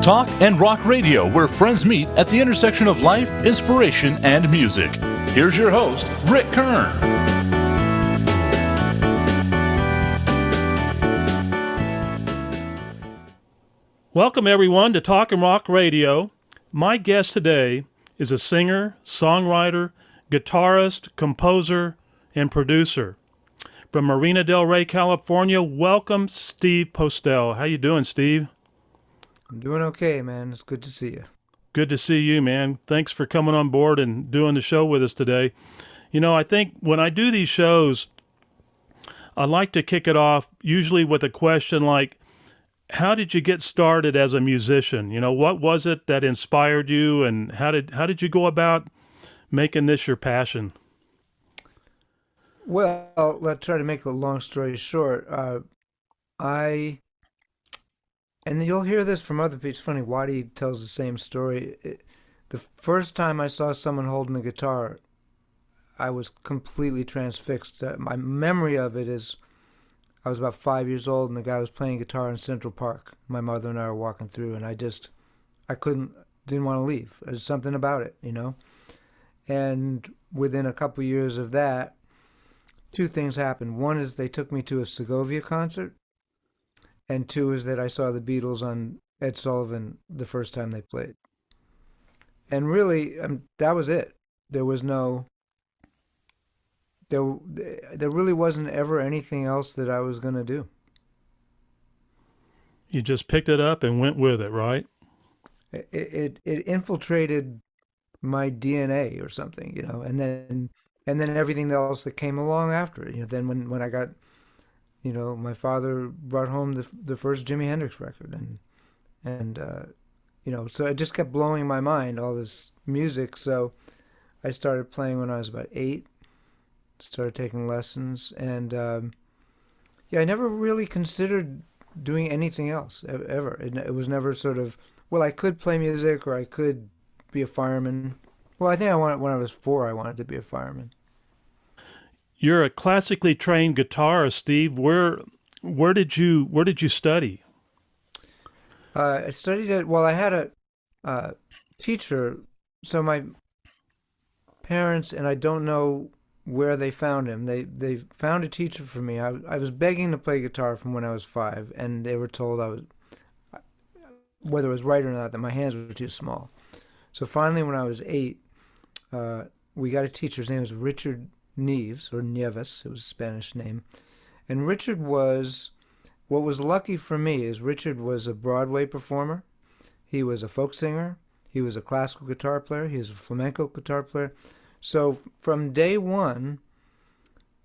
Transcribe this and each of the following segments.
Talk and rock radio, where friends meet at the intersection of life, inspiration, and music. Here's your host, Rick Kern. Welcome, everyone, to Talk and Rock Radio. My guest today is a singer, songwriter, guitarist, composer, and producer. From Marina Del Rey, California, welcome, Steve Postell. How you doing, Steve? I'm doing okay, man. It's good to see you. Good to see you, man. Thanks for coming on board and doing the show with us today. You know, I think when I do these shows, I like to kick it off usually with a question like, how did you get started as a musician? You know, what was it that inspired you, and how did you go about making this your passion? Well, let's try to make a long story short. And you'll hear this from other people. It's funny, Waddy tells the same story. The first time I saw someone holding the guitar, I was completely transfixed. My memory of it is I was about 5 years old, and the guy was playing guitar in Central Park. My mother and I were walking through, and I didn't want to leave. There's something about it, you know? And within a couple years of that, two things happened. One is they took me to a Segovia concert, and two is that I saw the Beatles on Ed Sullivan the first time they played. And really, that was it. There was there really wasn't ever anything else that I was going to do. You just picked it up and went with it, right? It infiltrated my DNA or something, you know, and then everything else that came along after it. You know, then when I got, you know, my father brought home the first Jimi Hendrix record, and you know, so it just kept blowing my mind, all this music. So I started playing when I was about 8, started taking lessons, and yeah, I never really considered doing anything else ever. It was never sort of, well, I could play music or I could be a fireman. Well, I think when I was 4, I wanted to be a fireman. You're a classically trained guitarist, Steve. Where did you study? I studied at, well, I had a teacher. So my parents, and I don't know where they found him. They found a teacher for me. I was begging to play guitar from when I was 5, and they were told whether it was right or not, that my hands were too small. So finally, when I was 8, we got a teacher. His name was Richard Nieves, or Nieves, it was a Spanish name. And Richard was, what was lucky for me is Richard was a Broadway performer. He was a folk singer. He was a classical guitar player. He was a flamenco guitar player. So from day one,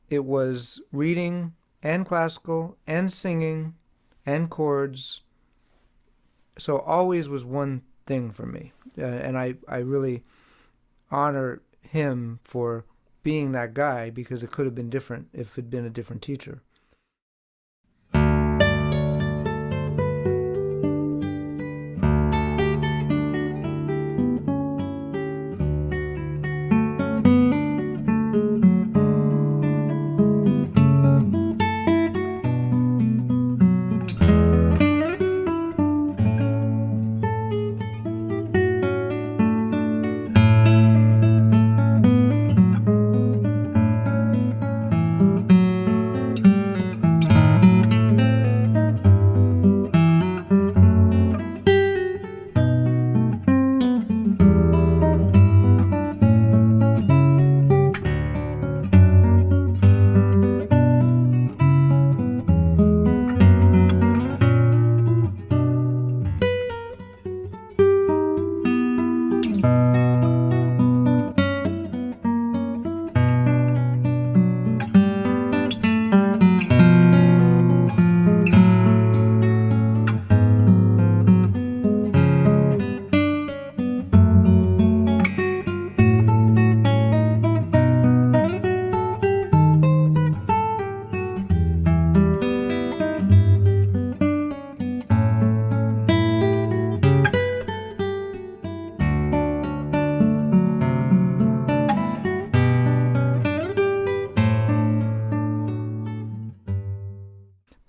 it was reading and classical and singing and chords. So always was one thing for me. And I really honor him for being that guy, because it could have been different if it had been a different teacher.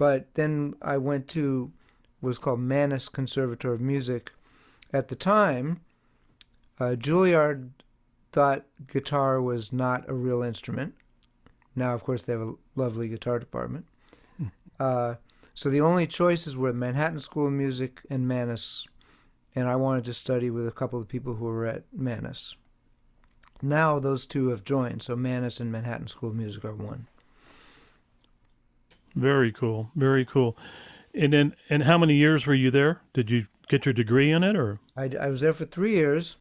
But then I went to what was called Mannes Conservatoire of Music, at the time, Juilliard thought guitar was not a real instrument. Now, of course, they have a lovely guitar department. So the only choices were Manhattan School of Music and Mannes, and I wanted to study with a couple of people who were at Mannes. Now those two have joined, so Mannes and Manhattan School of Music are one. Very cool. Very cool. And how many years were you there? Did you get your degree in it, or? I was there for 3 years,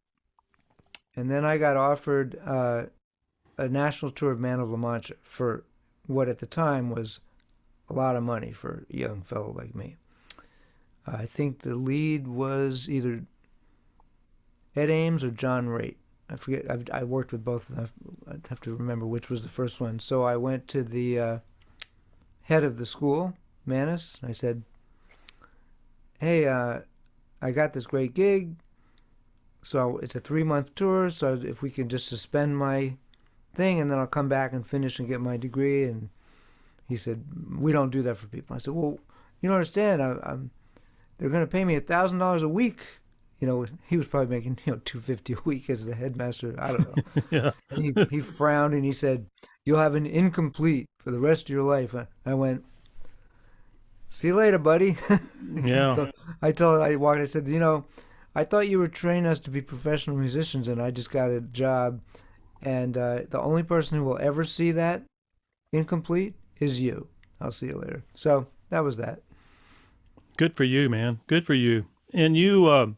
and then I got offered a national tour of Man of La Mancha for what at the time was a lot of money for a young fellow like me. I think the lead was either Ed Ames or John Raitt. I forget. I worked with both of them. I'd have to remember which was the first one. So I went to the head of the school, Mannes. I said, hey, I got this great gig. So it's a 3-month tour. So if we can just suspend my thing and then I'll come back and finish and get my degree. And he said, we don't do that for people. I said, well, you don't understand. They're going to pay me $1,000 a week. You know, he was probably making, $250 a week as the headmaster. I don't know. Yeah. And he frowned and he said, you'll have an incomplete for the rest of your life. I went, see you later, buddy. Yeah. So I said, I thought you were training us to be professional musicians, and I just got a job. And the only person who will ever see that incomplete is you. I'll see you later. So that was that. Good for you, man. Good for you. And you,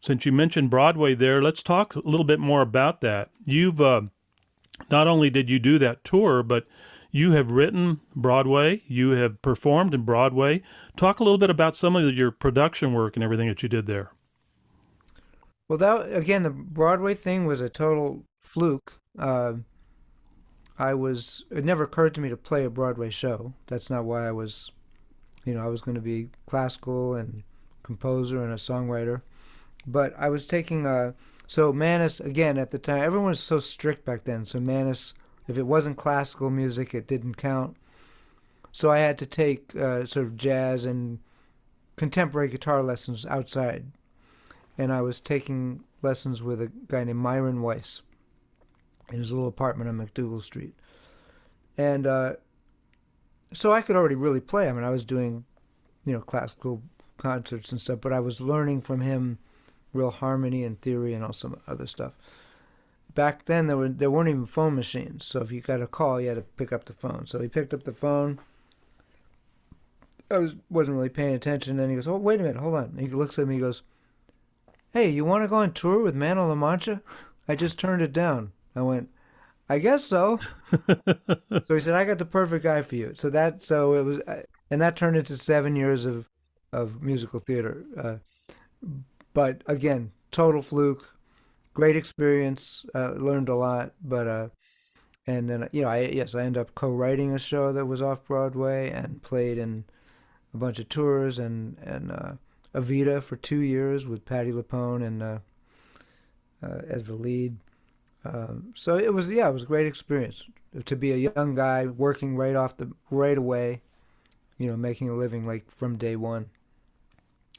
since you mentioned Broadway there, let's talk a little bit more about that. You've, not only did you do that tour, but you have written Broadway, you have performed in Broadway. Talk a little bit about some of your production work and everything that you did there. Well, the Broadway thing was a total fluke. It never occurred to me to play a Broadway show. That's not why I was going to be classical and composer and a songwriter. But I was taking so Mannes, again, at the time, everyone was so strict back then. So Mannes, if it wasn't classical music, it didn't count. So I had to take sort of jazz and contemporary guitar lessons outside. And I was taking lessons with a guy named Myron Weiss in his little apartment on McDougal Street. And so I could already really play. I mean, I was doing, classical concerts and stuff, but I was learning from him real harmony and theory and all some other stuff. Back then, there weren't even phone machines, so if you got a call, you had to pick up the phone. So he picked up the phone. I wasn't really paying attention. Then he goes, "Oh, wait a minute, hold on." And he looks at me, he goes, "Hey, you want to go on tour with Man of La Mancha?" I just turned it down. I went, "I guess so." So he said, "I got the perfect guy for you." So it was, and that turned into 7 years of musical theater. But again, total fluke. Great experience. Learned a lot. But and then I ended up co-writing a show that was off Broadway and played in a bunch of tours and Evita for 2 years with Patti LuPone and as the lead. So it was a great experience to be a young guy working right away, making a living like from day one.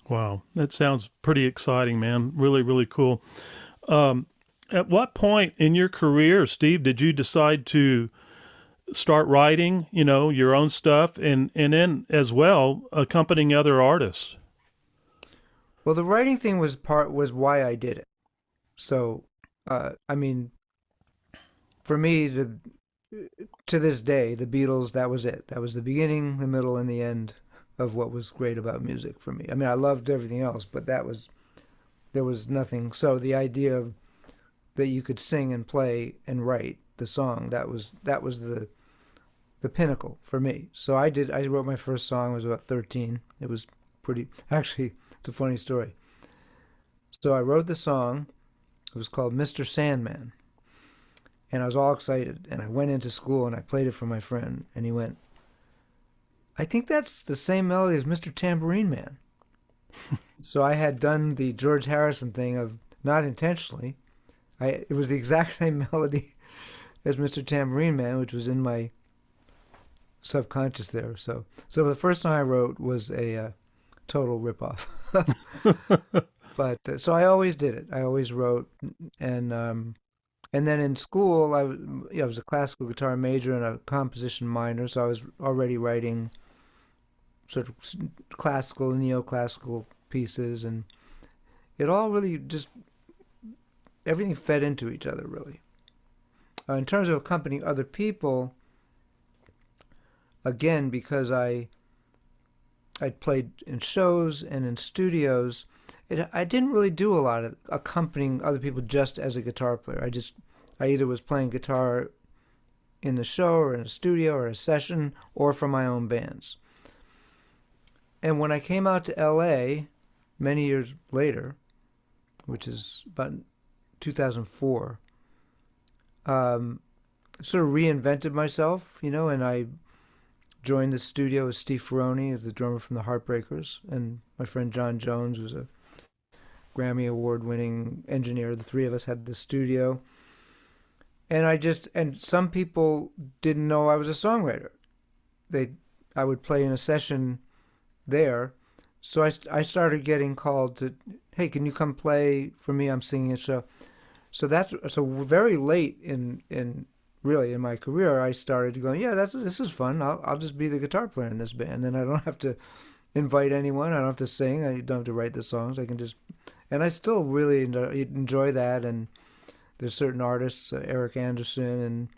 Wow, that sounds pretty exciting, man. Really, really cool. At what point in your career, Steve, did you decide to start writing, your own stuff and then as well accompanying other artists? Well, the writing thing was why I did it. So, for me, to this day, the Beatles, that was it. That was the beginning, the middle, and the end of what was great about music for me. I mean, I loved everything else, but there was nothing. So the idea that you could sing and play and write the song, that was the pinnacle for me. So I wrote my first song, I was about 13. It was actually, it's a funny story. So I wrote the song. It was called Mr. Sandman. And I was all excited. And I went into school and I played it for my friend. And he went, "I think that's the same melody as Mr. Tambourine Man." So I had done the George Harrison thing of, not intentionally, it was the exact same melody as Mr. Tambourine Man, which was in my subconscious there. So the first song I wrote was a total ripoff. But so I always did it. I always wrote, and then in school I was a classical guitar major and a composition minor, so I was already writing sort of classical, neoclassical pieces, and it all really just everything fed into each other really. In terms of accompanying other people, again, because I played in shows and in studios, I didn't really do a lot of accompanying other people just as a guitar player. I either was playing guitar in the show or in a studio or a session or for my own bands. And when I came out to LA many years later, which is about 2004, sort of reinvented myself, and I joined the studio with Steve Ferroni, who's the drummer from the Heartbreakers, and my friend John Jones, who's a Grammy Award-winning engineer. The three of us had the studio. And some people didn't know I was a songwriter. I would play in a session there. So I started getting called to, hey, can you come play for me? I'm singing a show. So very late in my career, I started going, yeah, this is fun. I'll just be the guitar player in this band, and I don't have to invite anyone. I don't have to sing. I don't have to write the songs. I can just, and I still really enjoy that. And there's certain artists, Eric Andersen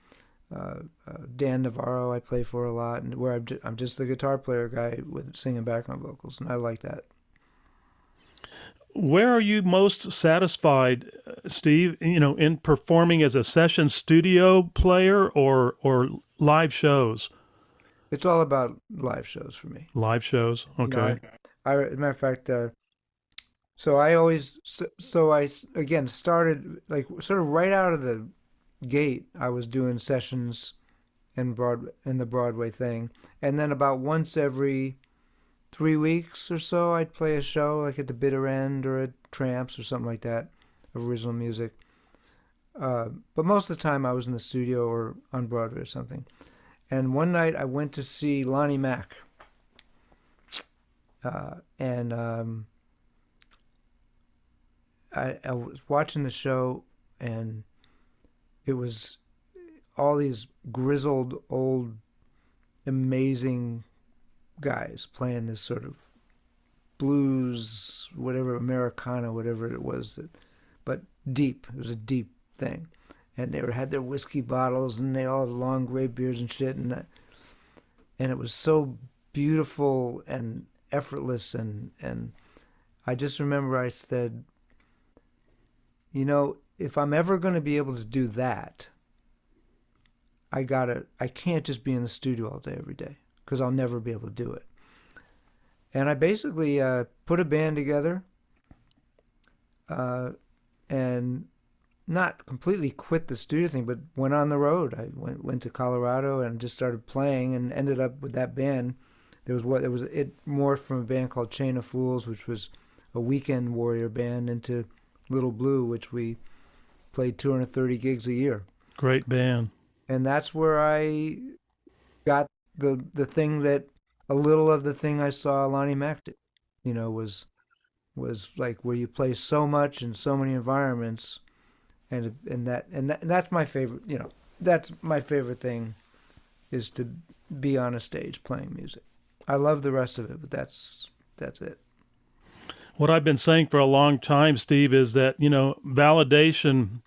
and Dan Navarro, I play for a lot, and where I'm just the guitar player guy with singing background vocals, and I like that. Where are you most satisfied, Steve, in performing as a session studio player or live shows? It's all about live shows for me. Live shows, okay. As a matter of fact, so I again started like sort of right out of the gate. I was doing sessions in the Broadway thing, and then about once every 3 weeks or so, I'd play a show like at the Bitter End or at Tramps or something like that, of original music. But most of the time I was in the studio or on Broadway or something. And one night I went to see Lonnie Mack. And I was watching the show, and it was all these grizzled, old, amazing guys playing this sort of blues, whatever, Americana, whatever it was, but deep. It was a deep thing, and they had their whiskey bottles, and they all had long gray beards and shit, and it was so beautiful and effortless, and I just remember I said, if I'm ever going to be able to do that, I can't just be in the studio all day every day, because I'll never be able to do it. And I basically put a band together and not completely quit the studio thing, but went on the road. I went to Colorado and just started playing, and ended up with that band. It morphed from a band called Chain of Fools, which was a weekend warrior band, into Little Blue, which we played 230 gigs a year. Great band. And that's where I got the thing that a little of the thing I saw Lonnie Mack did, was like where you play so much in so many environments, and that's my favorite. That's my favorite thing, is to be on a stage playing music. I love the rest of it, but that's it. What I've been saying for a long time, Steve, is that validation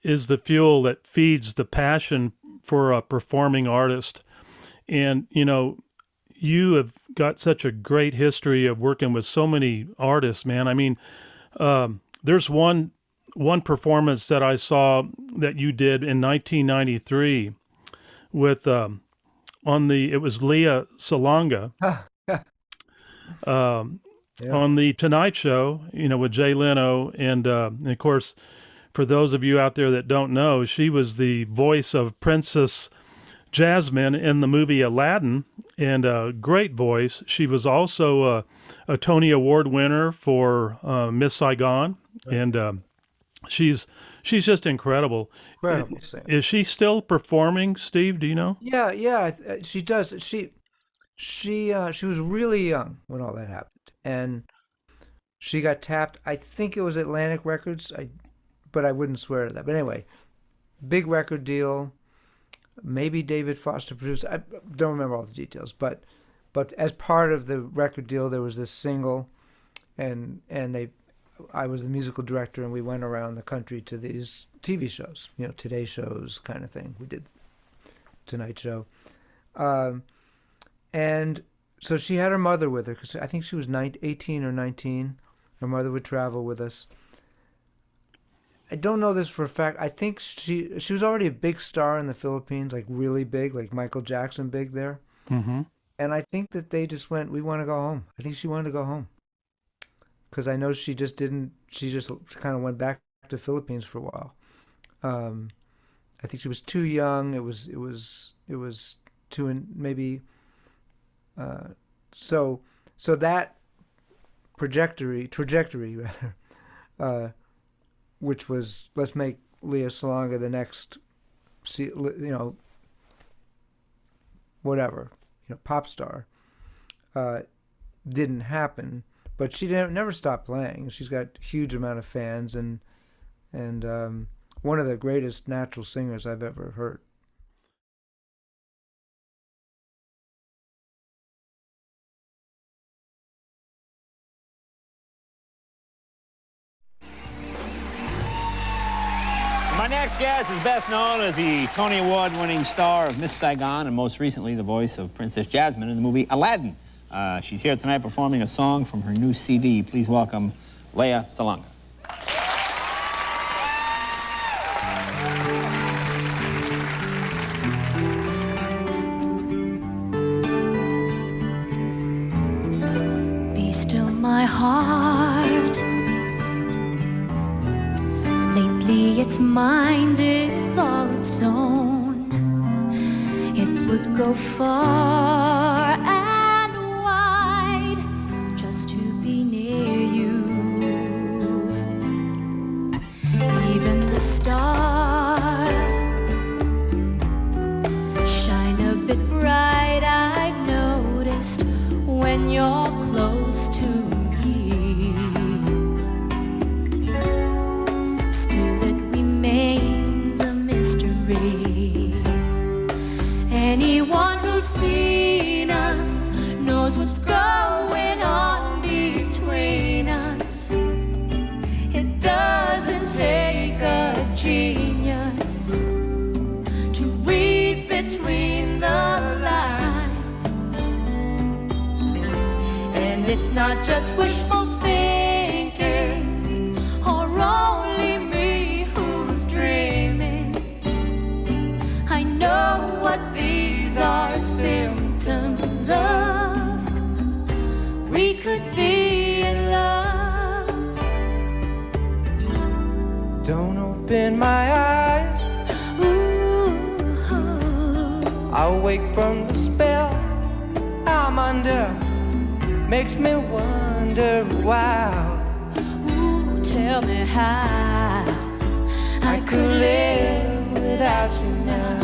is the fuel that feeds the passion for a performing artist. And, you have got such a great history of working with so many artists, man. I mean, there's one performance that I saw that you did in 1993 with, it was Lea Salonga, on the Tonight Show, with Jay Leno. And of course, for those of you out there that don't know, she was the voice of Princess Jasmine in the movie Aladdin, and a great voice. She was also a Tony Award winner for Miss Saigon, and she's just incredible. Incredible, Sam. Is she still performing, Steve? Do you know? Yeah, she does. She was really young when all that happened, and she got tapped. I think it was Atlantic Records, but I wouldn't swear to that. But anyway, big record deal. Maybe David Foster produced. I don't remember all the details, but as part of the record deal, there was this single, and I was the musical director, and we went around the country to these TV shows, Today shows kind of thing. We did Tonight Show, and so she had her mother with her because I think she was 18 or 19. Her mother would travel with us. I don't know this for a fact. I think she was already a big star in the Philippines, like really big, like Michael Jackson big there. Mm-hmm. And I think that they just went, we want to go home. I think she wanted to go home. Because I know she just kind of went back to the Philippines for a while. I think she was too young. It was too, maybe, so that trajectory rather, which was, let's make Lea Salonga the next, pop star, didn't happen. But she never stopped playing. She's got a huge amount of fans and one of the greatest natural singers I've ever heard. My next guest is best known as the Tony Award-winning star of Miss Saigon and most recently the voice of Princess Jasmine in the movie Aladdin. She's here tonight performing a song from her new CD. Please welcome Lea Salonga. Be still, my heart. Lately its mind is all its own. It would go far and wide just to be near you. Even the stars shine a bit bright, I've noticed, when you're close to me. Still it remains a mystery. Anyone who's seen us knows what's going on between us. It doesn't take a genius to read between the lines. And it's not just wishful thinking or only me who's dreaming. I know what these are symptoms of. We could be in love. Don't open my eyes. Ooh, I'll wake from the spell I'm under. Makes me wonder why ooh, tell me how I could live without you now.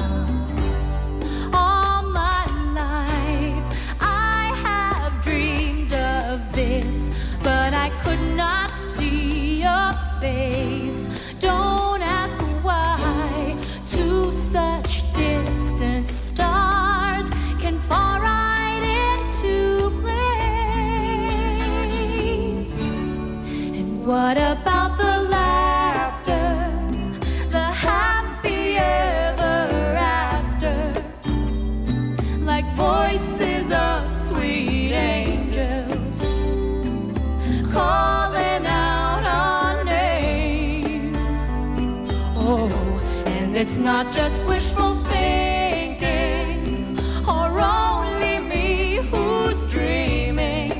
All my life I have dreamed of this, but I could not see your face. Don't ask why two such distant stars can fall right into place. And what about the laughter, the happy ever after, like voices of sweet angels calling out our names. Oh, and it's not just wishful thinking or only me who's dreaming.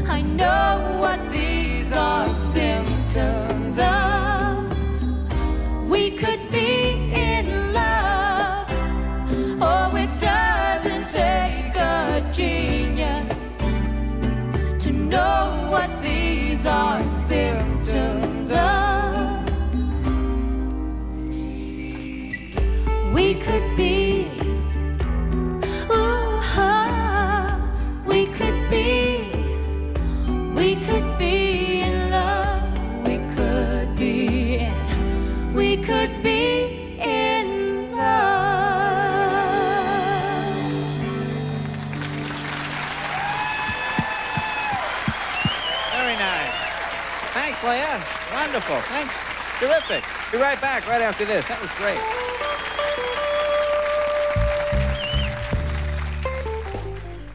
I know what these are symptoms of. We could be in love. Oh, it doesn't take a genius to know what these are symptoms of. We could be, ooh, we could be Well, yeah, wonderful. Thanks. Terrific. Be right back right after this. That was great.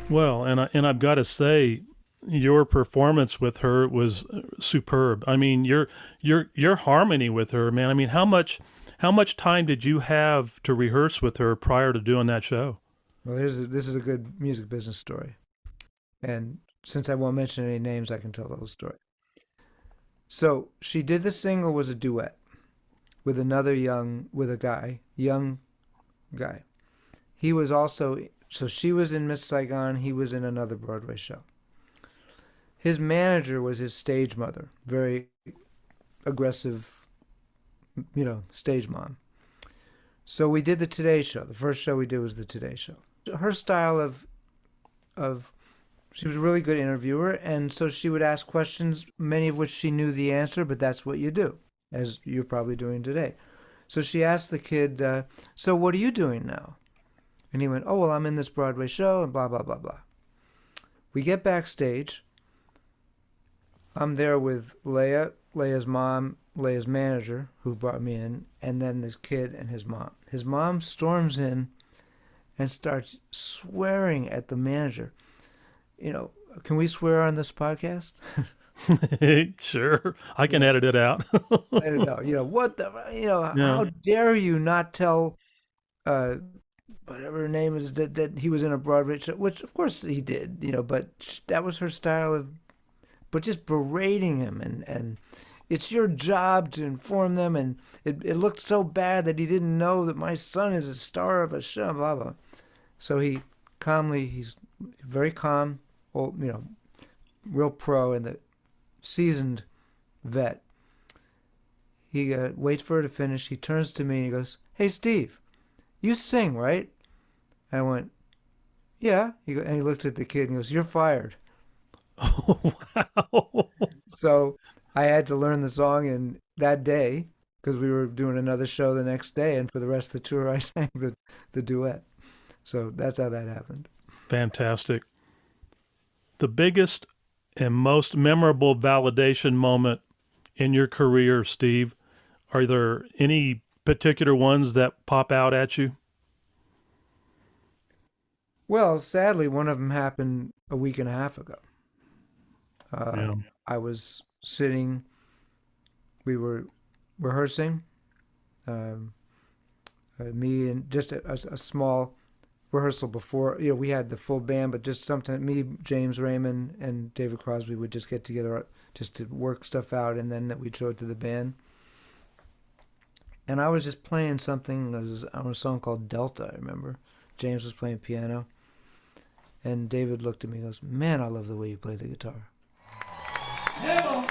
Well, and I've got to say, your performance with her was superb. I mean, your harmony with her, man. I mean, how much time did you have to rehearse with her prior to doing that show? Well, this is a good music business story, and since I won't mention any names, I can tell the whole story. So she did the single was a duet with a young guy. He was also, so she was in Miss Saigon, he was in another Broadway show. His manager was his stage mother, very aggressive, stage mom. So we did the Today Show. The first show we did was the Today Show. Her style of she was a really good interviewer, and so she would ask questions, many of which she knew the answer, but that's what you do, as you're probably doing today. So she asked the kid, so what are you doing now? And he went, oh, well, I'm in this Broadway show, and blah, blah, blah, blah. We get backstage. I'm there with Lea's mom, Lea's manager, who brought me in, and then this kid and his mom. His mom storms in and starts swearing at the manager. Can we swear on this podcast? Sure, I can edit it out. I don't know. What the, how dare you not tell, whatever her name is, that he was in a Broadway show, which of course he did, but that was her style of, but just berating him and it's your job to inform them, and it looked so bad that he didn't know that my son is a star of a show, blah, blah. So he's very calm, real pro and the seasoned vet. He waits for her to finish. He turns to me and he goes, hey, Steve, you sing, right? I went, yeah. And he looked at the kid and he goes, you're fired. Oh, wow. So I had to learn the song in that day because we were doing another show the next day, and for the rest of the tour I sang the duet. So that's how that happened. Fantastic. The biggest and most memorable validation moment in your career, Steve, are there any particular ones that pop out at you? Well, sadly, one of them happened a week and a half ago. I was sitting, we were rehearsing, me and just a small rehearsal before, we had the full band, but just sometimes me, James Raymond, and David Crosby would just get together just to work stuff out, and then that we'd show it to the band. And I was just playing something, it was on a song called Delta, I remember. James was playing piano, and David looked at me and goes, man, I love the way you play the guitar. Never.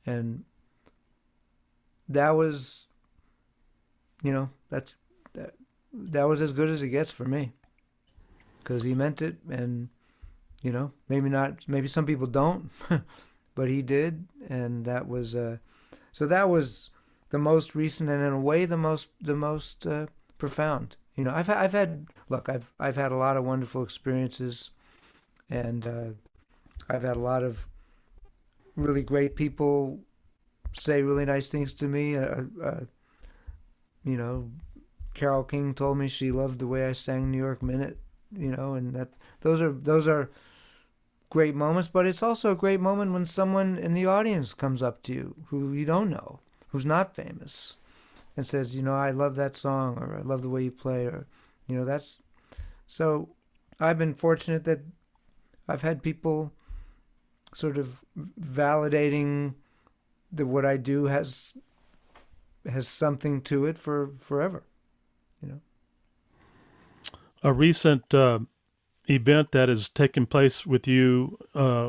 And that was, that was as good as it gets for me, because he meant it. And maybe some people don't, but he did. And that was so that was the most recent, and in a way the most profound. I've had a lot of wonderful experiences, and I've had a lot of really great people say really nice things to me. Carole King told me she loved the way I sang New York Minute, and that those are great moments. But it's also a great moment when someone in the audience comes up to you who you don't know, who's not famous, and says, I love that song, or I love the way you play, or that's. So I've been fortunate that I've had people sort of validating that what I do has something to it for forever. A recent event that has taken place with you,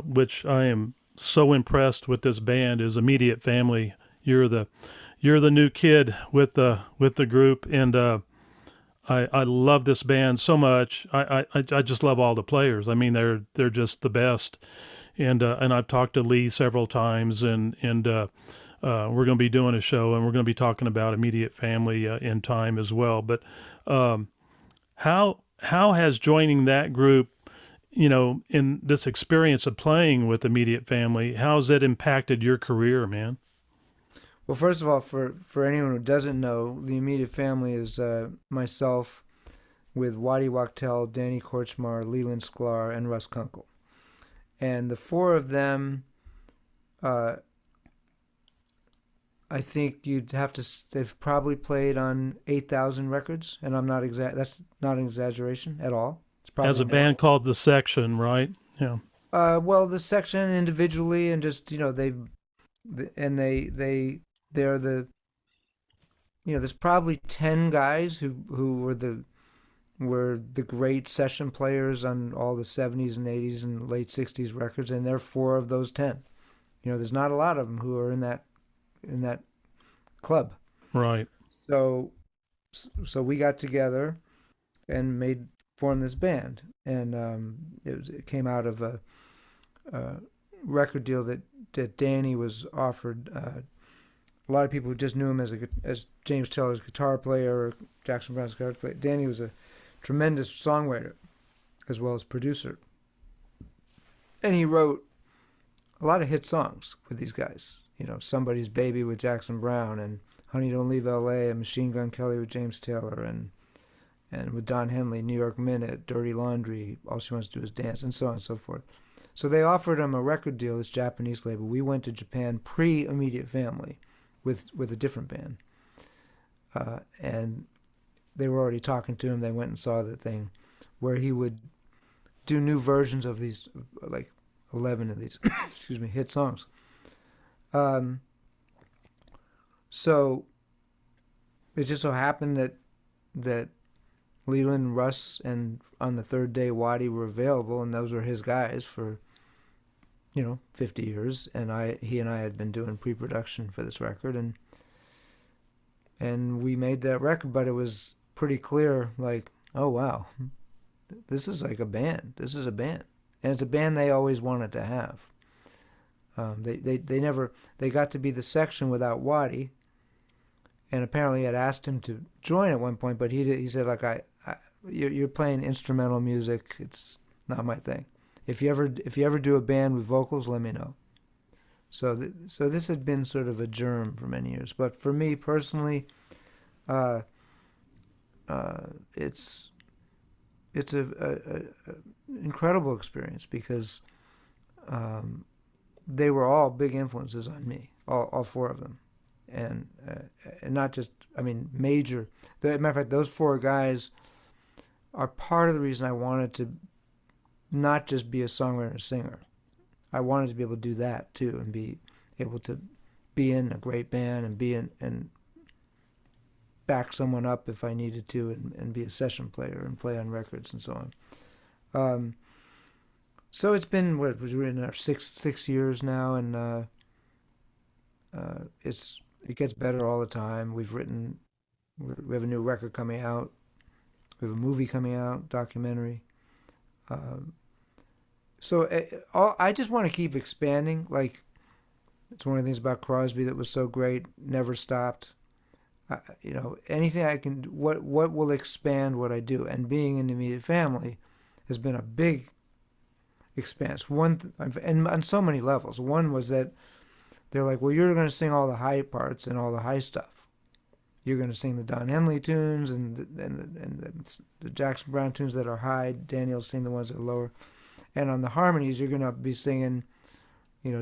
which I am so impressed with this band, is Immediate Family. You're the new kid with the group, and I love this band so much. I just love all the players. I mean, they're just the best. And I've talked to Lee several times, and we're going to be doing a show, and we're going to be talking about Immediate Family in time as well. But how has joining that group, in this experience of playing with Immediate Family, how's it impacted your career, man? Well, first of all, for anyone who doesn't know, the Immediate Family is myself with Waddy Wachtel, Danny Korchmar, Leland Sklar, and Russ Kunkel. And the four of them, I think they've probably played on 8,000 records, and that's not an exaggeration at all. It's probably as a band called The Section, right? Yeah. Well, The Section individually, and just, they're the, there's probably 10 guys who were the great session players on all the 70s and 80s and late 60s records, and they're 4 of those 10. There's not a lot of them who are in that club. Right. So we got together and formed this band, and it came out of a record deal that Danny was offered. A lot of people who just knew him as James Taylor's guitar player or Jackson Browne's guitar player. Danny was a tremendous songwriter as well as producer, and he wrote a lot of hit songs with these guys. Somebody's Baby with Jackson Browne, and Honey Don't Leave L.A., and Machine Gun Kelly with James Taylor, and with Don Henley, New York Minute, Dirty Laundry, All She Wants to Do Is Dance, and so on and so forth. So they offered him a record deal, this Japanese label. We went to Japan pre-Immediate Family with a different band, and they were already talking to him. They went and saw the thing where he would do new versions of these, like 11 of these, hit songs. So it just so happened that Leland, Russ, and on the third day Waddy were available, and those were his guys for 50 years. And he and I had been doing pre-production for this record, and we made that record. But it was pretty clear, like, oh wow, this is like a band. This is a band, and it's a band they always wanted to have. They got to be The Section without Waddy, and apparently had asked him to join at one point, but he said, like, you're playing instrumental music, it's not my thing. If you ever do a band with vocals, let me know. So this had been sort of a germ for many years, but for me personally, it's a incredible experience, because they were all big influences on me, all 4 of them, and not just, major. As a matter of fact, those 4 guys are part of the reason I wanted to not just be a songwriter and singer. I wanted to be able to do that too, and be able to be in a great band and back someone up if I needed to, and be a session player and play on records and so on. So it's been, we're in our six years now, and it gets better all the time. We have a new record coming out. We have a movie coming out, documentary. So I just want to keep expanding. Like, it's one of the things about Crosby that was so great. Never stopped. Anything I can. What will expand what I do? And being in the immediate family has been a big expanse. And on so many levels. One was that they're like, well, you're going to sing all the high parts and all the high stuff. You're going to sing the Don Henley tunes and the Jackson Browne tunes that are high. Daniel's sing the ones that are lower. And on the harmonies, you're going to be singing,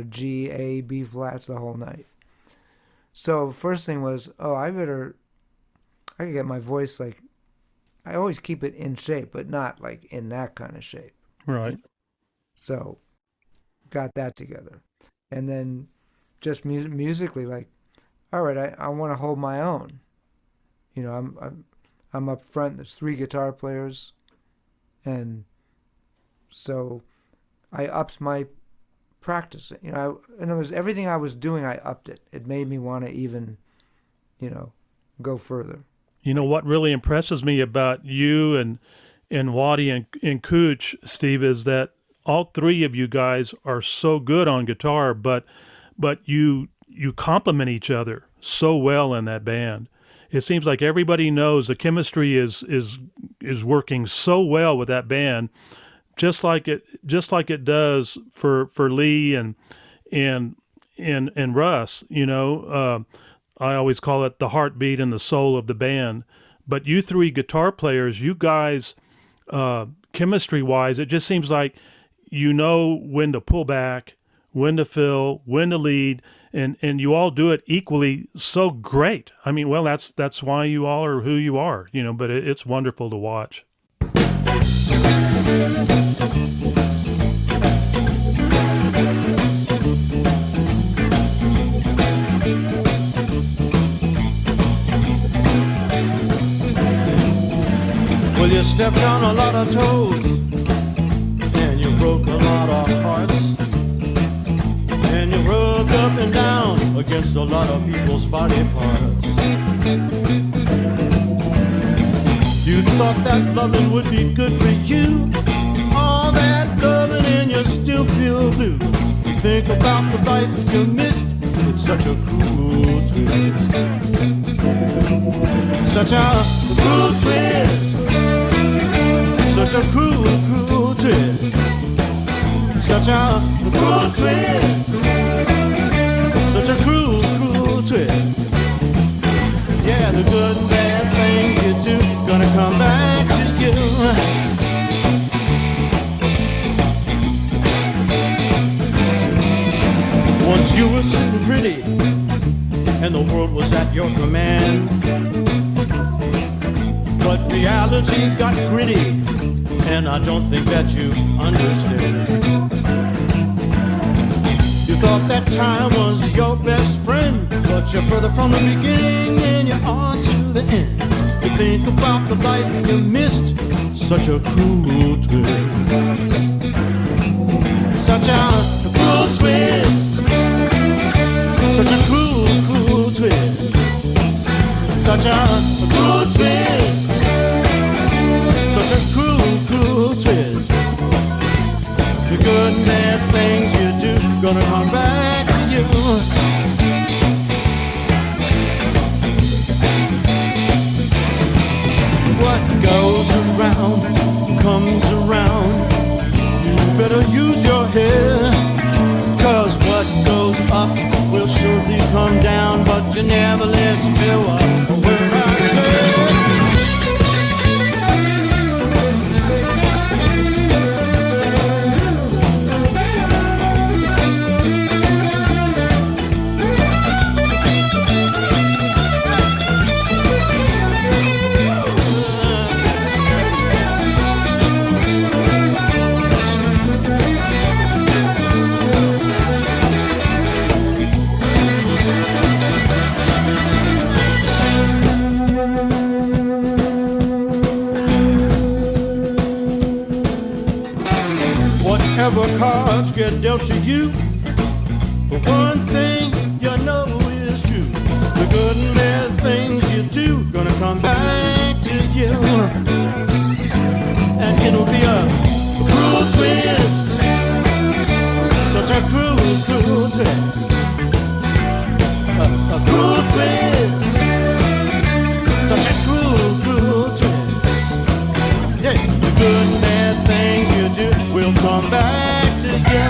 G, A, B flats the whole night. So first thing was, I could get my voice, like, I always keep it in shape, but not like in that kind of shape. Right. So got that together. And then just musically, like, all right, I want to hold my own. I'm up front. There's 3 guitar players, and so I upped my practice. And it was everything I was doing. I upped it. It made me want to even, go further. What really impresses me about you and Waddy and Cooch, Steve, is that all 3 of you guys are so good on guitar, but you complement each other so well in that band. It seems like everybody knows the chemistry is working so well with that band, just like it does for Lee and Russ. I always call it the heartbeat and the soul of the band. But you 3 guitar players, you guys, chemistry-wise, it just seems like you know when to pull back, when to fill, when to lead, and you all do it equally so great. I mean, well, that's why you all are who you are, but it's wonderful to watch. Well, you stepped on a lot of toes, and you broke a lot of hearts, and you rubbed up and down against a lot of people's body parts. You thought that loving would be good for you, all that loving and you still feel blue. You think about the life you missed, it's such a cruel twist. Such a cruel twist. Such a cruel, cruel twist. Such a cruel twist. Such a cruel, cruel twist. Yeah, the good and bad things you do gonna come back to you. Once you were sitting pretty and the world was at your command, but reality got gritty, and I don't think that you understand. You thought that time was your best friend, but you're further from the beginning and you are to the end. You think about the life you missed, such a cruel twist. Such a cruel twist. Such a cruel, cruel twist. Such a cruel twist. Such a cruel, cruel twist. The good and bad things you do gonna come back to you. What goes around comes around. You better use your head, 'cause what goes up will surely come down. But you never listen to a word I say. Whatever cards get dealt to you, but one thing you know The good and bad things you do gonna come back to you. And it'll be a cruel twist. Such a cruel, cruel twist. A cruel twist. Such a cruel, cruel twist. Yeah, the good and bad things you do will come back to you.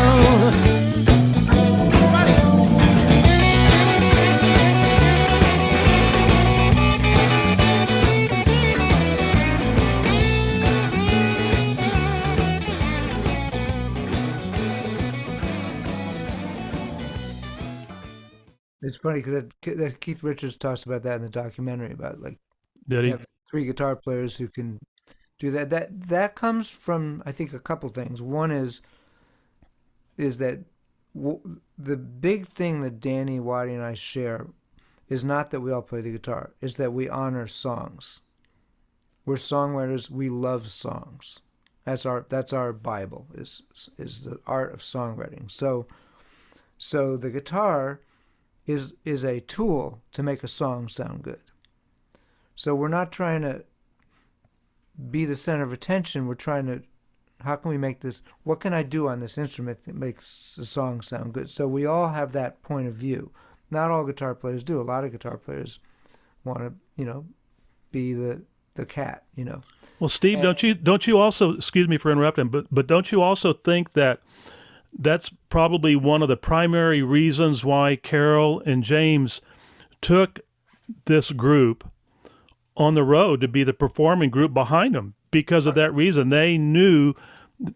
It's funny because that Keith Richards talks about that in the documentary about like Did he? have 3 guitar players who can do that. That comes from, I think, a couple things. One is that the big thing that Danny, Waddy, and I share is not that we all play the guitar. Is that we honor songs. We're songwriters. We love songs. That's our Bible. Is the art of songwriting. So the guitar is a tool to make a song sound good. So we're not trying to be the center of attention. We're trying to, how can we make this, what can I do on this instrument that makes the song sound good? So we all have that point of view. Not all guitar players do. A lot of guitar players want to, be the cat, Well, Steve, don't you also, excuse me for interrupting, but don't you also think that that's probably one of the primary reasons why Carole and James took this group on the road to be the performing group behind them? Because of that reason, they knew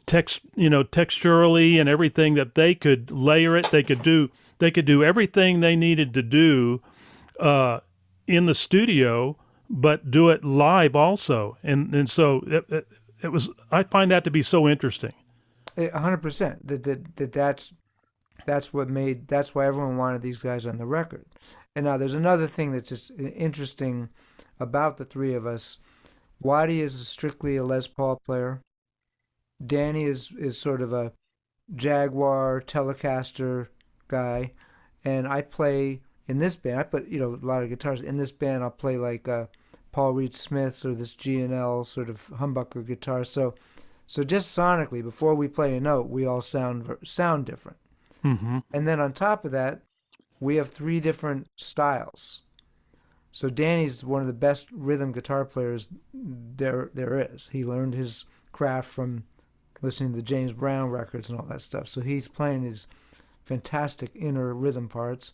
texturally and everything that they could layer it. They could do everything they needed to do in the studio, but do it live also. And so it was. I find that to be so interesting. 100%. That's why everyone wanted these guys on the record. And now there's another thing that's just interesting about the 3 of us. Waddy is strictly a Les Paul player. Danny is sort of a Jaguar Telecaster guy, and I play in this band. I play a lot of guitars in this band. I'll play like Paul Reed Smith's or this G&L sort of humbucker guitar. So just sonically, before we play a note, we all sound different. Mm-hmm. And then on top of that, we have 3 different styles. So Danny's one of the best rhythm guitar players there is. He learned his craft from listening to the James Brown records and all that stuff. So he's playing these fantastic inner rhythm parts.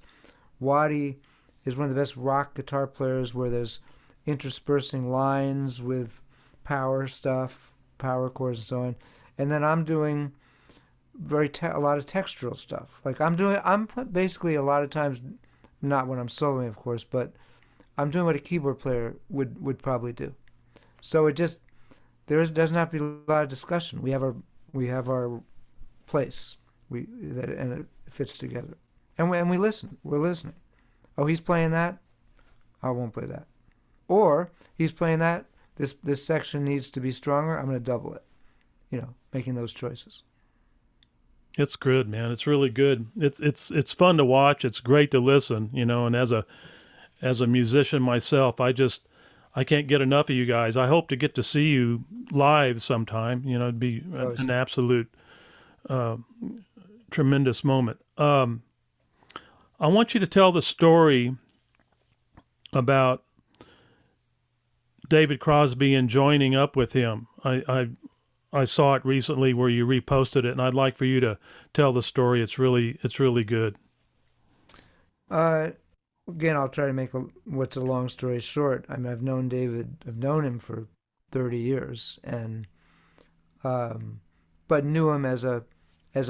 Waddy is one of the best rock guitar players where there's interspersing lines with power stuff, power chords and so on. And then I'm doing a lot of textural stuff. Like I'm basically a lot of times, not when I'm soloing of course, but I'm doing what a keyboard player would probably do. So it just, doesn't have to be a lot of discussion. We have our place. And it fits together. And we listen. We're listening. Oh, he's playing that? I won't play that. Or he's playing that. This section needs to be stronger. I'm going to double it. Making those choices. It's good, man. It's really good. It's fun to watch. It's great to listen, and as a musician myself, I can't get enough of you guys. I hope to get to see you live sometime. It'd be an absolute tremendous moment. I want you to tell the story about David Crosby and joining up with him. I saw it recently where you reposted it, and I'd like for you to tell the story. It's really good. Again, I'll try to make what's a long story short. I mean, I've known David. I've known him for 30 years, and but knew him as a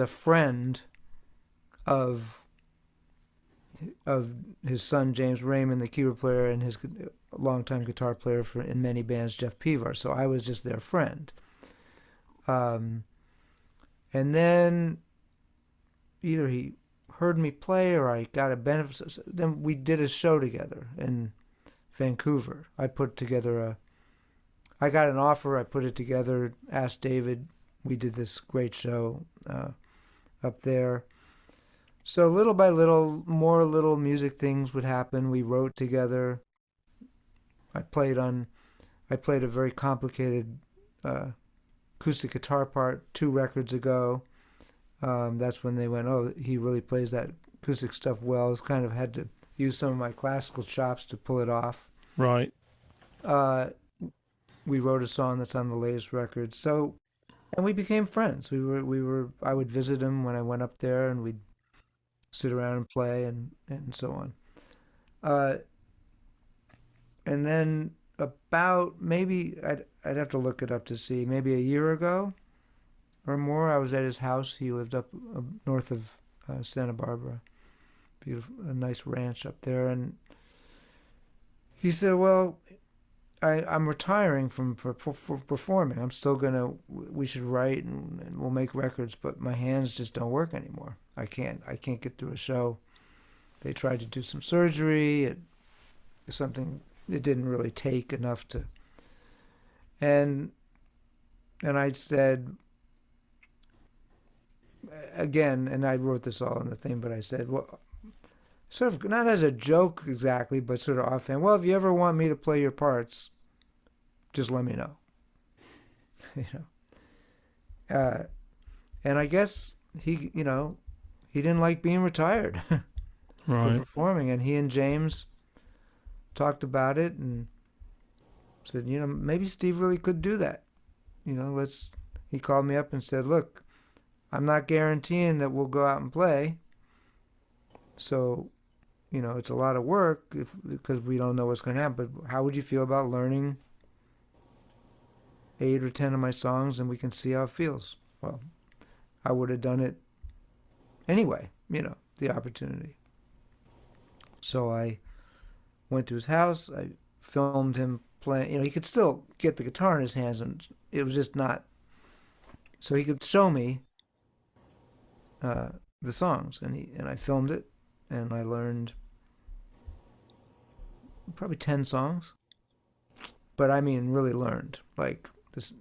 friend of his son James Raymond, the keyboard player, and his longtime guitar player in many bands, Jeff Pevar. So I was just their friend. And then either he heard me play or I got a benefit. Then we did a show together in Vancouver. I got an offer, I put it together, asked David. We did this great show up there. So little by little, more little music things would happen. We wrote together. I played a very complicated acoustic guitar part 2 records ago. That's when they went, oh, he really plays that acoustic stuff well. I was kind of had to use some of my classical chops to pull it off. Right. We wrote a song that's on the latest record. So, and we became friends. I would visit him when I went up there, and we'd sit around and play and so on. And then about maybe I'd have to look it up to see, maybe a year ago or more, I was at his house. He lived up north of Santa Barbara, beautiful, a nice ranch up there, and he said, "Well, I'm retiring from for performing. I'm still we should write and we'll make records, but my hands just don't work anymore. I can't get through a show. They tried to do some surgery. It didn't really take enough to." And I said again, and I wrote this all in the thing, but I said, well, sort of not as a joke exactly, but sort of offhand, well, if you ever want me to play your parts, just let me know. And I guess he didn't like being retired Right. from performing, and he and James talked about it and said, maybe Steve really could do that. He called me up and said, look, I'm not guaranteeing that we'll go out and play. So, it's a lot of work because we don't know what's going to happen. But how would you feel about learning 8 or 10 of my songs and we can see how it feels? Well, I would have done it anyway, the opportunity. So I went to his house. I filmed him playing. He could still get the guitar in his hands, and it was just not. So he could show me the songs, and I filmed it, and I learned probably 10 songs. But I mean, really learned like this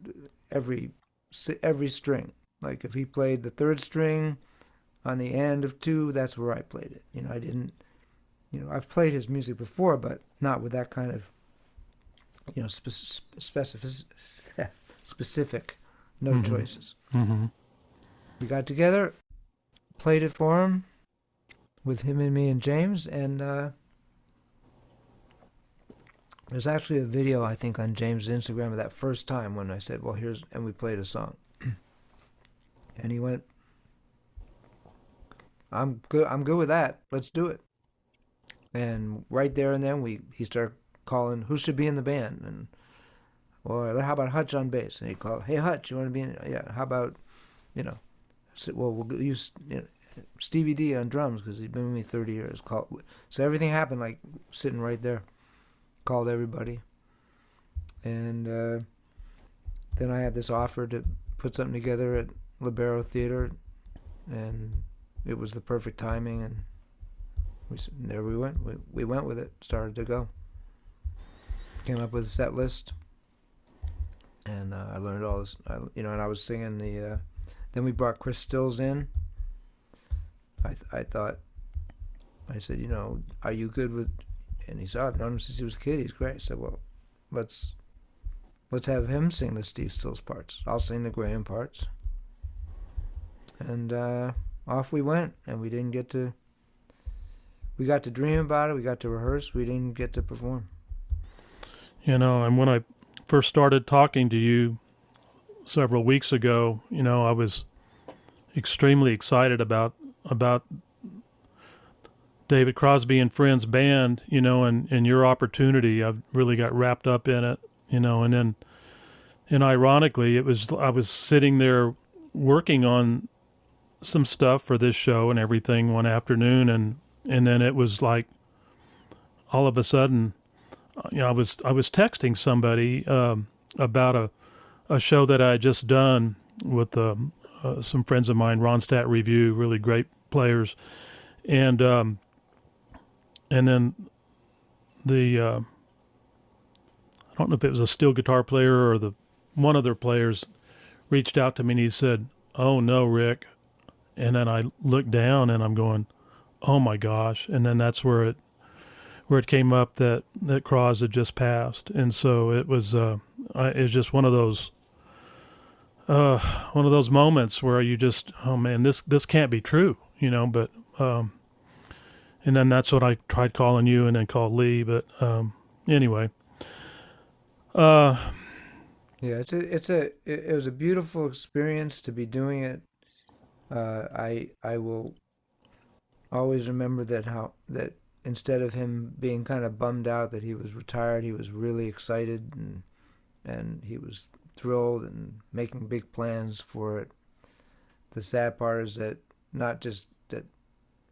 every string. Like if he played the 3rd string on the end of 2, that's where I played it. I didn't. I've played his music before, but not with that kind of specific note choices. Mm-hmm. We got together, played it for him, with him and me and James, and there's actually a video, I think, on James' Instagram of that first time when I said, well, and we played a song. And he went, I'm good with that. Let's do it. And right there and then he started calling who should be in the band, and how about Hutch on bass? And he called, hey Hutch, you want to be in? Yeah. How about we'll use Stevie D on drums because he's been with me 30 years. So everything happened like sitting right there. Called everybody, and then I had this offer to put something together at Libero Theater, and it was the perfect timing, and there we went. We went with it. Started to go. Came up with a set list, and I learned all this. And I was singing the. Then we brought Chris Stills in. I thought. I said, are you good with? And he said, I've known him since he was a kid. He's great. I said, well, let's have him sing the Steve Stills parts. I'll sing the Graham parts. And off we went. And we got to dream about it. We got to rehearse. We didn't get to perform. And when I first started talking to you several weeks ago, I was extremely excited about David Crosby and Friends band, and your opportunity. I really got wrapped up in it, and ironically, I was sitting there working on some stuff for this show and everything one afternoon, and then it was like all of a sudden, I was texting somebody about a show that I had just done with some friends of mine, Ronstadt Review, really great players, and then I don't know if it was a steel guitar player or one of their players reached out to me and he said, "Oh no, Rick," and then I looked down and I'm going, oh my gosh. And then that's where it came up that Cross had just passed. And so it was just one of those moments where you just, oh man, this can't be true, but, and then that's what I tried calling you and then called Lee. But, anyway, yeah, it was a beautiful experience to be doing it. I will always remember that instead of him being kind of bummed out that he was retired, he was really excited and he was thrilled and making big plans for it. The sad part is that not just that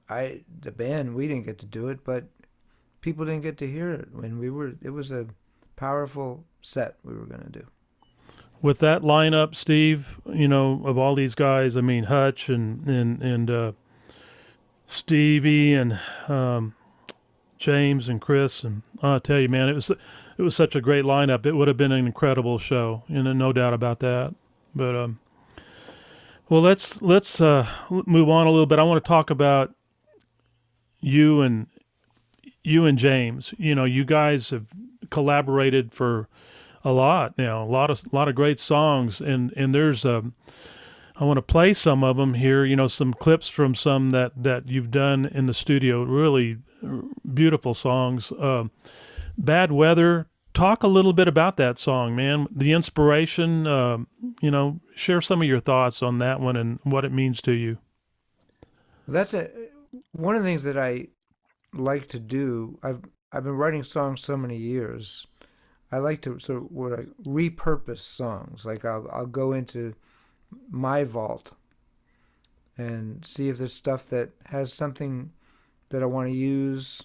the band, we didn't get to do it, but people didn't get to hear it when it was a powerful set we were going to do. With that lineup, Steve, of all these guys, I mean, Hutch and Stevie and James and Chris, and I'll tell you, man, it was such a great lineup. It would have been an incredible show, no doubt about that. But well, let's move on a little bit. I want to talk about you and James. You guys have collaborated for a lot now, a lot of great songs, and there's I want to play some of them here. Some clips from some that you've done in the studio. Really beautiful songs. Bad Weather. Talk a little bit about that song, man. The inspiration. Share some of your thoughts on that one and what it means to you. That's one of the things that I like to do. I've been writing songs so many years. I like to sort of repurpose songs. Like I'll go into my vault and see if there's stuff that has something that I want to use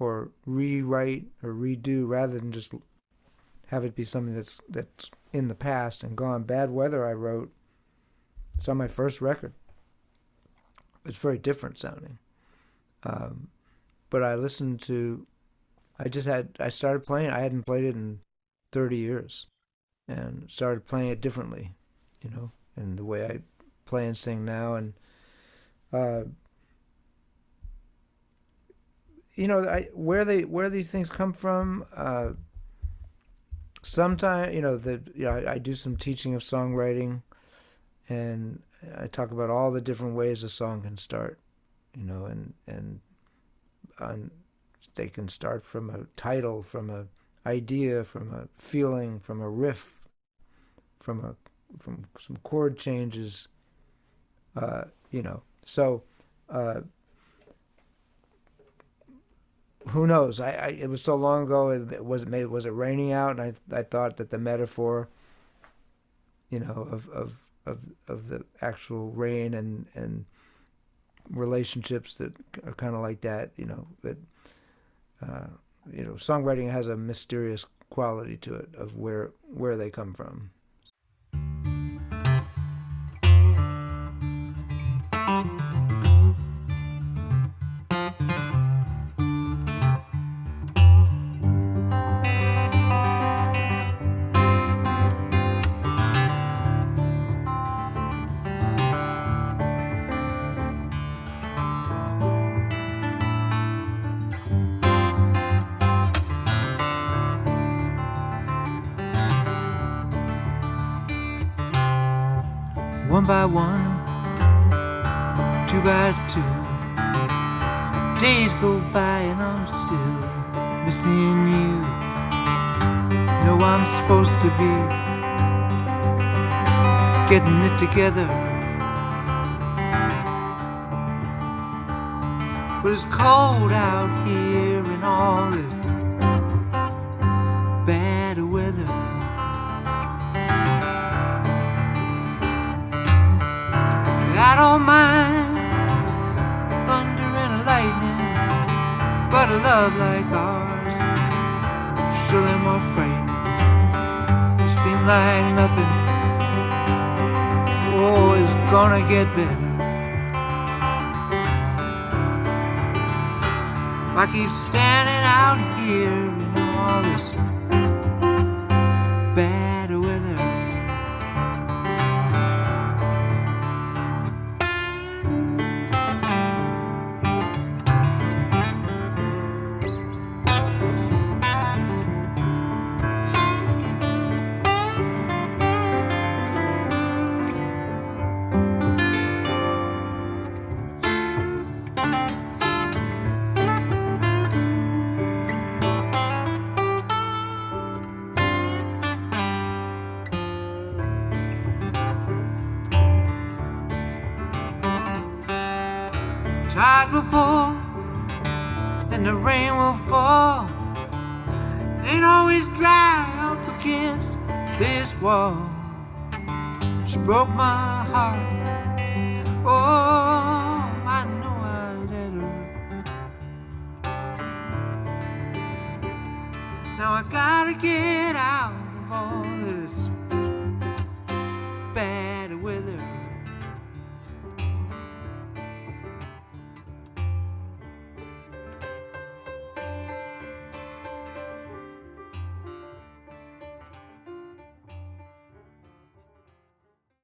or rewrite or redo rather than just have it be something that's in the past and gone. Bad Weather I wrote. It's on my first record. It's very different sounding. But I listened to, I started playing, I hadn't played it in 30 years and started playing it differently, in the way I play and sing now. And, where these things come from, sometimes, I do some teaching of songwriting and I talk about all the different ways a song can start, and they can start from a title, from a idea, from a feeling, from a riff, from some chord changes, So, who knows? It was so long ago. Was it raining out? And I thought that the metaphor, of the actual rain and relationships that are kind of like that, that songwriting has a mysterious quality to it of where they come from. One by one, two by two, days go by and I'm still missing you. Know I'm supposed to be getting it together, but it's cold out here in all this bad weather. I don't mind thunder and lightning, but a love like ours surely more frightening. It seems like nothing, is gonna get better. If I keep standing out here in all this bad weather. tide will pull and the rain will fall. Ain't always dry up against this wall. She broke my heart. Oh, I know I let her. Now I gotta get out of all this bad weather.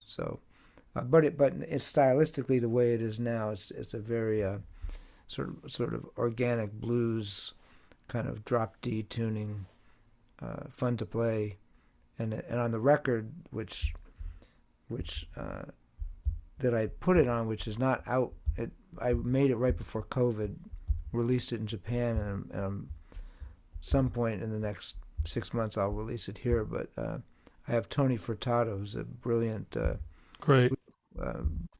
So, but it's stylistically the way it is now. It's a very sort of organic blues kind of drop D tuning, fun to play, and on the record which that I put it on, which is not out. I made it right before COVID, released it in Japan, and some point in the next 6 months I'll release it here. But I have Tony Furtado, who's a brilliant Great.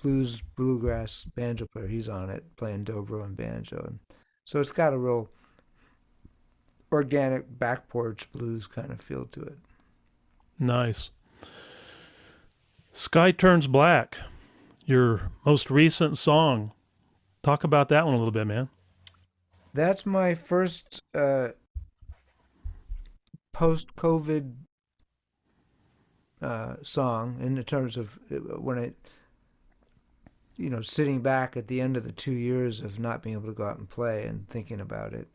Blues, bluegrass banjo player. He's on it, playing dobro and banjo. And so it's got a real organic back porch blues kind of feel to it. Nice. Sky Turns Black, your most recent song. Talk about that one a little bit, man. That's my first post-COVID song in terms of when I, sitting back at the end of the 2 years of not being able to go out and play and thinking about it.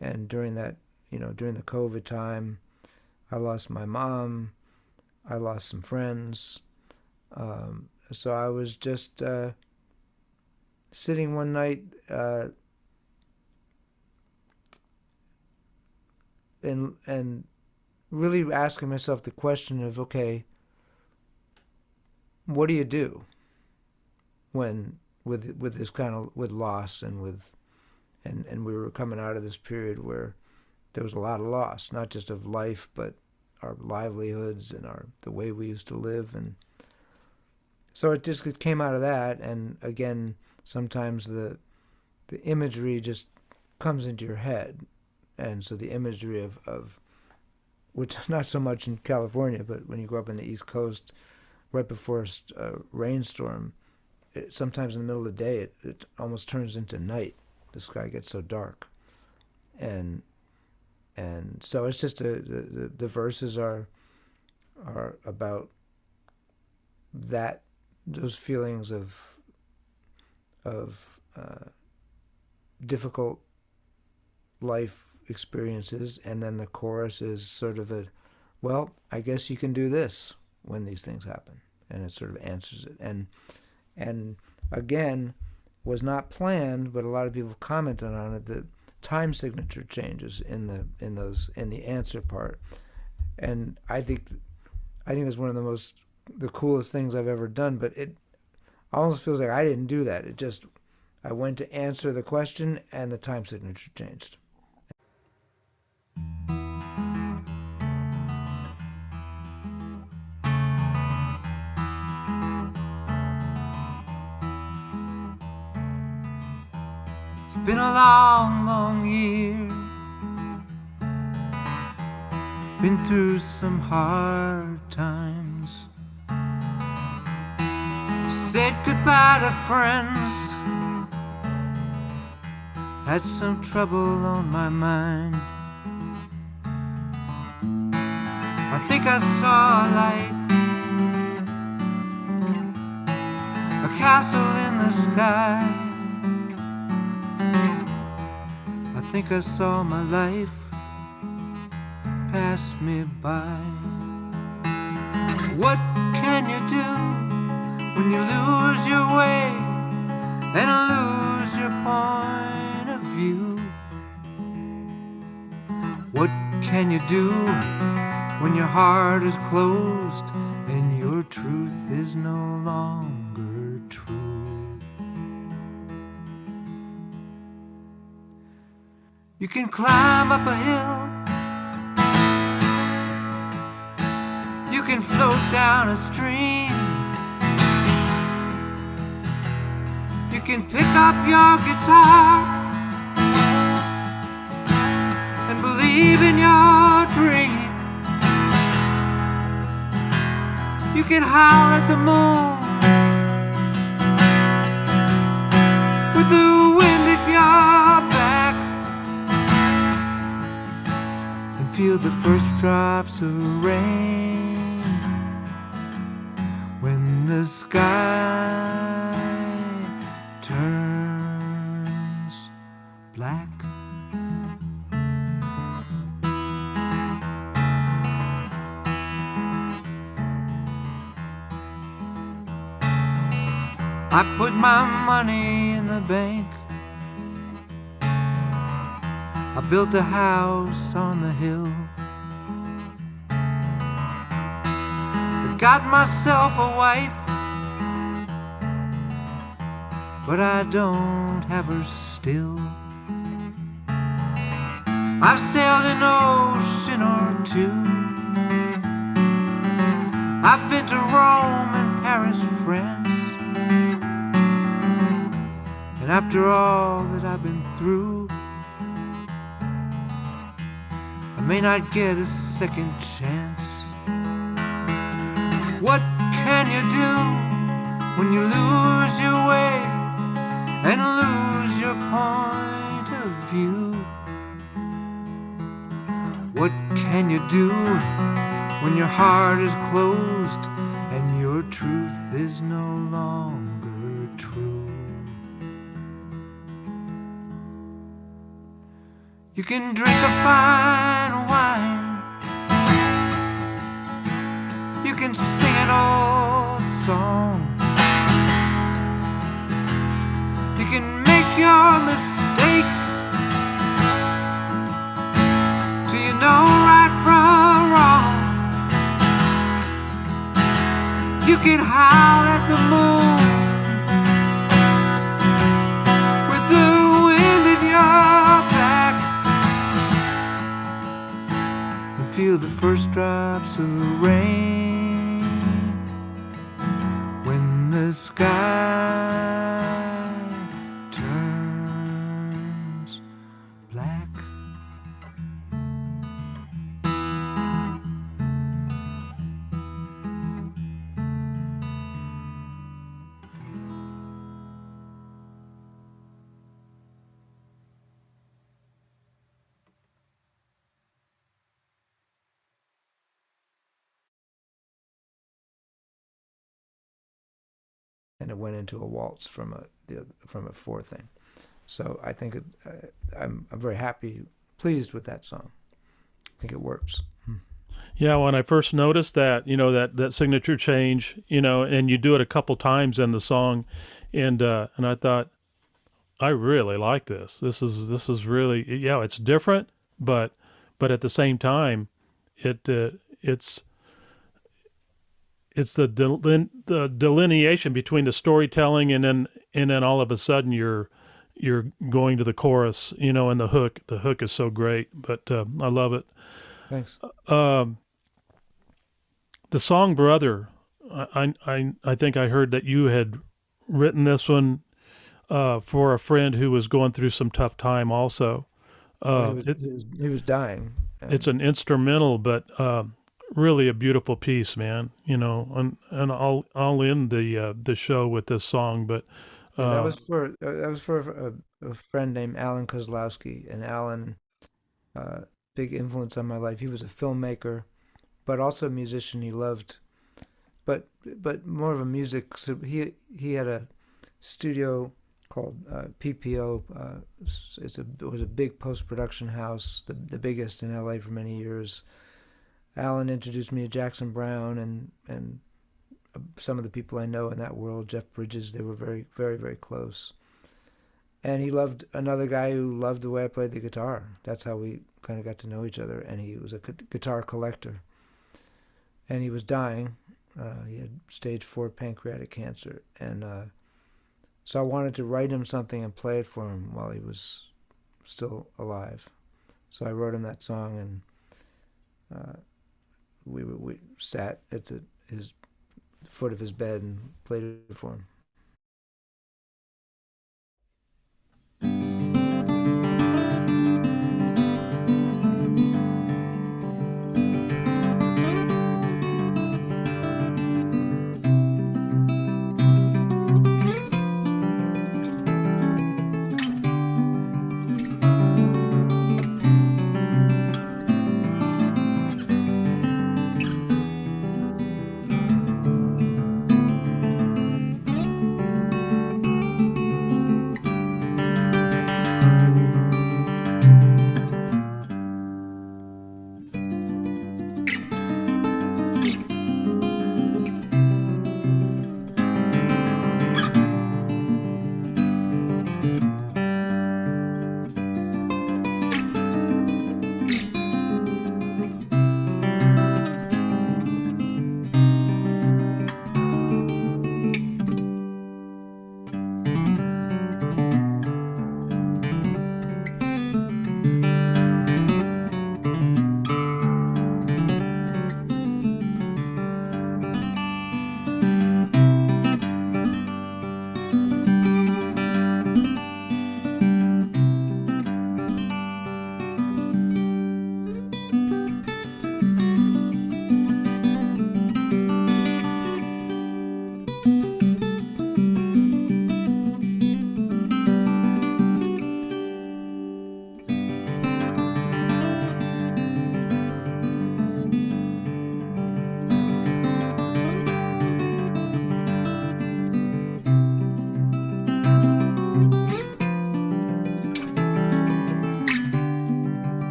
And during that, during the COVID time, I lost my mom, I lost some friends. So I was just sitting one night and really asking myself the question of, okay, what do you do when with this kind of with loss and we were coming out of this period where there was a lot of loss, not just of life, but our livelihoods and the way we used to live. And so it came out of that. And again, sometimes the imagery just comes into your head. And so the imagery of which not so much in California, but when you grow up in the East Coast, right before a rainstorm, sometimes in the middle of the day, it almost turns into night. The sky gets so dark. And so it's just the verses are about those feelings of difficult life experiences, and then the chorus is sort of well, I guess you can do this when these things happen, and it sort of answers it. And again, was not planned, but a lot of people commented on it. The time signature changes in the answer part, and I think it's one of the coolest things I've ever done. But it almost feels like I didn't do that. I went to answer the question, and the time signature changed. It's been a long, long year. Been through some hard times. Said goodbye to friends. Had some trouble on my mind. I think I saw a light, a castle in the sky. I think I saw my life pass me by. What can you do when you lose your way and lose your point of view? What can you do when your heart is closed and your truth is no longer true? You can climb up a hill, you can float down a stream, you can pick up your guitar and believe in your dream. You can howl at the moon with the wind at your back and feel the first drops of rain when the sky turns black. I put my money in the bank. I built a house on the hill. I got myself a wife, but I don't have her still. I've sailed an ocean or two. I've been to Rome and Paris, France. And after all that I've been through, I may not get a second chance. What can you do when you lose your way and lose your point of view? What can you do when your heart is closed and your truth is no longer true? You can drink a fine wine, you can sing an old song, you can make your mistakes till you know right from wrong. You can howl at the moon with the wind in your back and feel the first drops of rain when the sky turns black. And it went into a waltz from a four thing. So I think I'm very happy, pleased with that song. I think it works. Yeah, when I first noticed that, that signature change, and you do it a couple times in the song, and I thought, I really like this. This is really, it's different, but at the same time, it's the delineation between the storytelling and then all of a sudden you're going to the chorus, and the hook. The hook is so great, but I love it. Thanks. The song "Brother," I think I heard that you had written this one for a friend who was going through some tough time. Also, he was dying. It's an instrumental, but really a beautiful piece, man. And I'll end the show with this song, but that was for a friend named Alan Kozlowski, and Alan, big influence on my life. He was a filmmaker, but also a musician. He loved, but more of a music. So he had a studio called PPO. It was a big post-production house, the biggest in LA for many years. Alan introduced me to Jackson Browne and some of the people I know in that world, Jeff Bridges. They were very, very, very close. And he loved another guy who loved the way I played the guitar. That's how we kind of got to know each other. And he was a guitar collector. And he was dying. He had stage 4 pancreatic cancer. And so I wanted to write him something and play it for him while he was still alive. So I wrote him that song, and we sat at his foot of his bed and played it for him.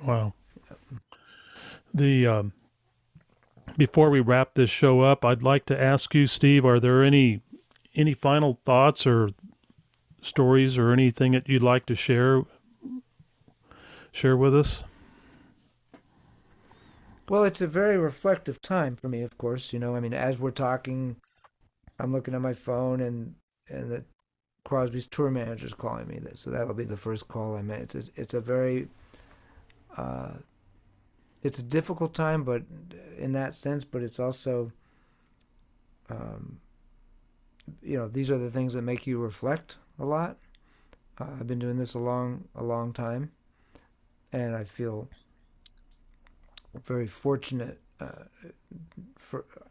Wow. The before we wrap this show up, I'd like to ask you, Steve, are there any final thoughts or stories or anything that you'd like to share with us? Well, it's a very reflective time for me, of course. You know, I mean, as we're talking, I'm looking at my phone, and the Crosby's tour manager's calling me. So that'll be the first call I made. It's a very it's a difficult time, but in that sense. But it's also, you know, these are the things that make you reflect a lot. I've been doing this a long time, and I feel very fortunate on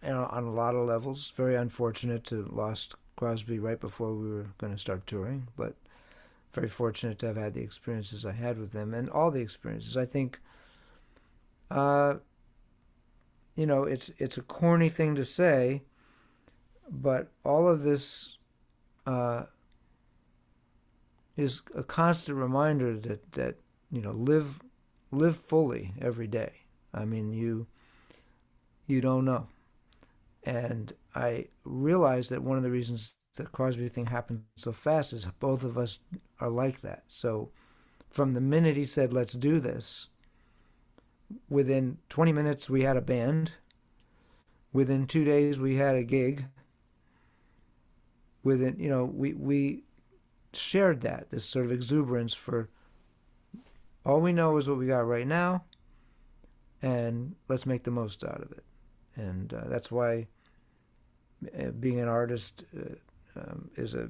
a lot of levels. Very unfortunate to lost Crosby right before we were going to start touring, but very fortunate to have had the experiences I had with them, and all the experiences. I think, you know, it's a corny thing to say, but all of this is a constant reminder that you know, live fully every day. I mean, you don't know. And I realized that one of the reasons the Crosby thing happened so fast is both of us are like that. So from the minute he said, let's do this, within 20 minutes we had a band. Within 2 days we had a gig. Within, you know, we shared this sort of exuberance for all we know is what we got right now, and let's make the most out of it. And that's why being an artist is a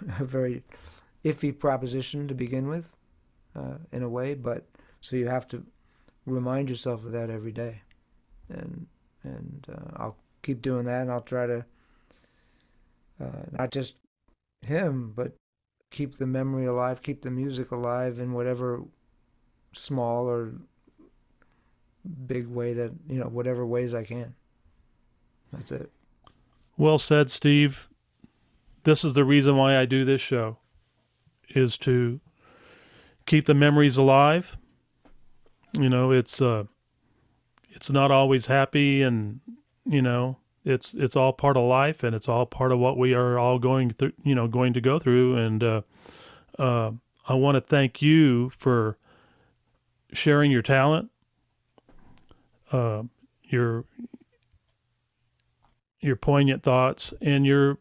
very iffy proposition to begin with, in a way. But so you have to remind yourself of that every day, and I'll keep doing that, and I'll try to not just him, but keep the memory alive, keep the music alive in whatever small or big way that, you know, whatever ways I can. That's it. Well said, Steve. This is the reason why I do this show, is to keep the memories alive. You know, it's not always happy, and, you know, it's all part of life, and it's all part of what we are all going through, you know, going to go through. And I want to thank you for sharing your talent, your poignant thoughts, and your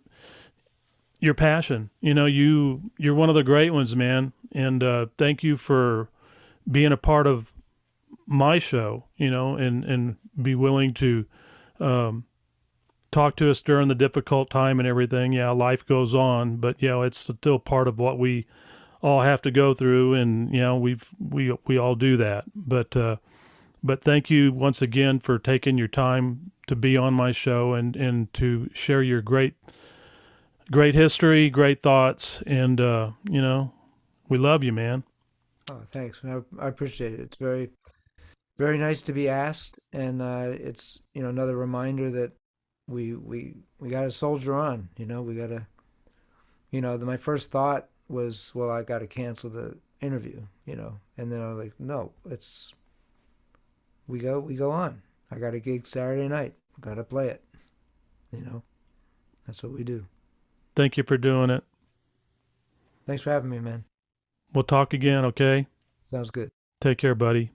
passion. You know, you're one of the great ones, man. And thank you for being a part of my show, you know, and be willing to talk to us during the difficult time and everything. Yeah, life goes on, but, you know, it's still part of what we all have to go through, and, you know, we all do that. But thank you once again for taking your time to be on my show and to share your great history, great thoughts, and you know, we love you, man. Oh, thanks. I appreciate it. It's very, very nice to be asked, and it's, you know, another reminder that we got to soldier on. You know, we got to, you know, my first thought was, well, I got to cancel the interview, you know, and then I was like, no, we go on. I got a gig Saturday night. Got to play it. You know, that's what we do. Thank you for doing it. Thanks for having me, man. We'll talk again, okay? Sounds good. Take care, buddy.